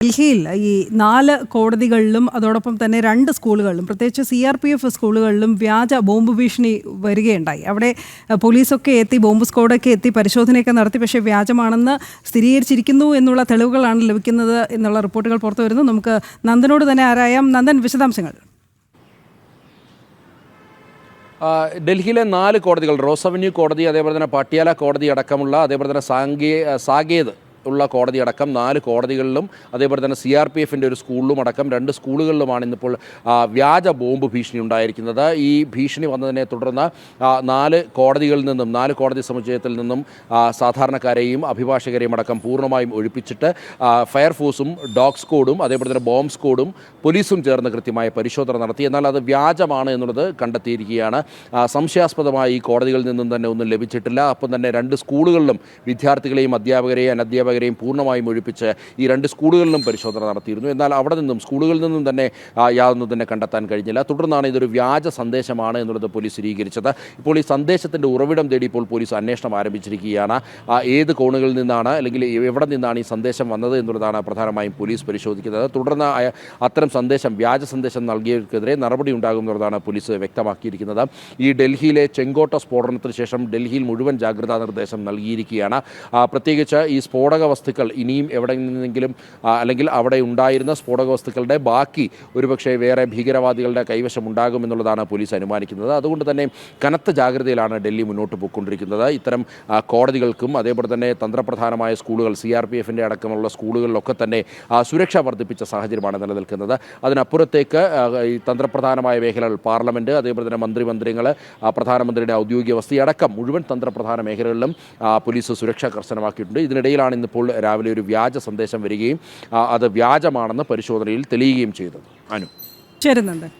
ഡൽഹിയിൽ ഈ 4 കോടതികളിലും അതോടൊപ്പം തന്നെ 2 സ്കൂളുകളിലും പ്രത്യേകിച്ച് CRPF സ്കൂളുകളിലും വ്യാജ ബോംബ് ഭീഷണി വരികയുണ്ടായി. അവിടെ പോലീസൊക്കെ എത്തി, ബോംബ് സ്ക്വാഡൊക്കെ എത്തി പരിശോധനയൊക്കെ നടത്തി. പക്ഷേ വ്യാജമാണെന്ന് സ്ഥിരീകരിച്ചിരിക്കുന്നു എന്നുള്ള തെളിവുകളാണ് ലഭിക്കുന്നത് എന്നുള്ള റിപ്പോർട്ടുകൾ പുറത്തു വരുന്നു. നമുക്ക് നന്ദനോട് തന്നെ ആരായാം. നന്ദൻ, വിശദാംശങ്ങൾ. ഡൽഹിയിലെ 4 കോടതികൾ, റോസ് അവന്യൂ കോടതി, അതേപോലെ തന്നെ പട്യാല കോടതി അടക്കമുള്ള, അതേപോലെ തന്നെ സാകേത് ഉള്ള കോടതി അടക്കം 4 കോടതികളിലും, അതേപോലെ തന്നെ CRPFൻ്റെ ഒരു സ്കൂളിലും അടക്കം 2 സ്കൂളുകളിലുമാണ് ഇന്നിപ്പോൾ വ്യാജ ബോംബ് ഭീഷണി ഉണ്ടായിരിക്കുന്നത്. ഈ ഭീഷണി വന്നതിനെ തുടർന്ന് 4 കോടതികളിൽ നിന്നും, 4 കോടതി സമുച്ചയത്തിൽ നിന്നും സാധാരണക്കാരെയും അഭിഭാഷകരെയും അടക്കം പൂർണ്ണമായും ഒഴിപ്പിച്ചിട്ട് ഫയർഫോഴ്സും ഡോഗ് സ്ക്വാഡും അതേപോലെ തന്നെ ബോംബ് സ്ക്വാഡും പോലീസും ചേർന്ന് കൃത്യമായ പരിശോധന നടത്തി. എന്നാൽ അത് വ്യാജമാണ് എന്നുള്ളത് കണ്ടെത്തിയിരിക്കുകയാണ്. സംശയാസ്പദമായി ഈ കോടതികളിൽ നിന്നും തന്നെ ഒന്നും ലഭിച്ചിട്ടില്ല. അപ്പം തന്നെ 2 സ്കൂളുകളിലും വിദ്യാർത്ഥികളെയും അധ്യാപകരെയും അനധ്യാപകരെയും പൂർണ്ണമായും ഒഴിപ്പിച്ച് ഈ 2 സ്കൂളുകളിലും പരിശോധന നടത്തിയിരുന്നു. എന്നാൽ അവിടെ നിന്നും, സ്കൂളുകളിൽ നിന്നും തന്നെ യാതൊന്നും തന്നെ കണ്ടെത്താൻ കഴിഞ്ഞില്ല. തുടർന്നാണ് ഇതൊരു വ്യാജ സന്ദേശമാണ് എന്നുള്ളത് പോലീസ് സ്ഥിരീകരിച്ചത്. ഇപ്പോൾ ഈ സന്ദേശത്തിൻ്റെ ഉറവിടം തേടി ഇപ്പോൾ പോലീസ് അന്വേഷണം ആരംഭിച്ചിരിക്കുകയാണ്. ഏത് കോണുകളിൽ നിന്നാണ് അല്ലെങ്കിൽ എവിടെ നിന്നാണ് ഈ സന്ദേശം വന്നത് എന്നുള്ളതാണ് പ്രധാനമായും പോലീസ് പരിശോധിക്കുന്നത്. തുടർന്ന് അത്തരം സന്ദേശം, വ്യാജ സന്ദേശം നൽകിയവർക്കെതിരെ നടപടി ഉണ്ടാകും എന്നുള്ളതാണ് പോലീസ് വ്യക്തമാക്കിയിരിക്കുന്നത്. ഈ ഡൽഹിയിലെ ചെങ്കോട്ട സ്ഫോടനത്തിന് ശേഷം ഡൽഹിയിൽ മുഴുവൻ ജാഗ്രതാ നിർദ്ദേശം നൽകിയിരിക്കുകയാണ്. പ്രത്യേകിച്ച് ഈ സ്ഫോടക വസ്തുക്കൾ ഇനിയും എവിടെ നിന്നെങ്കിലും അല്ലെങ്കിൽ അവിടെ ഉണ്ടായിരുന്ന സ്ഫോടക വസ്തുക്കളുടെ ബാക്കി ഒരുപക്ഷെ വേറെ ഭീകരവാദികളുടെ കൈവശം ഉണ്ടാകുമെന്നുള്ളതാണ് പോലീസ് അനുമാനിക്കുന്നത്. അതുകൊണ്ട് തന്നെ കനത്ത ജാഗ്രതയിലാണ് ഡൽഹി മുന്നോട്ട് പോയിക്കൊണ്ടിരിക്കുന്നത്. ഇത്തരം കോടതികൾക്കും അതേപോലെ തന്നെ തന്ത്രപ്രധാനമായ സ്കൂളുകൾ, CRPFൻ്റെ അടക്കമുള്ള സ്കൂളുകളിലൊക്കെ തന്നെ സുരക്ഷ വർദ്ധിപ്പിച്ച സാഹചര്യമാണ് നിലനിൽക്കുന്നത്. അതിനപ്പുറത്തേക്ക് ഈ തന്ത്രപ്രധാനമായ മേഖലകൾ, പാർലമെൻറ്റ്, അതേപോലെ തന്നെ മന്ത്രിമന്ദിരങ്ങൾ, പ്രധാനമന്ത്രിയുടെ ഔദ്യോഗിക വസതി അടക്കം മുഴുവൻ തന്ത്രപ്രധാന മേഖലകളിലും പോലീസ് സുരക്ഷ കർശനമാക്കിയിട്ടുണ്ട്. ഇതിനിടയിലാണ് ഇന്നിപ്പോൾ രാവിലെ ഒരു വ്യാജ സന്ദേശം വരികയും അത് വ്യാജമാണെന്ന് പരിശോധനയിൽ തെളിയുകയും ചെയ്തത്. അനു, ശരി നന്ദൻ.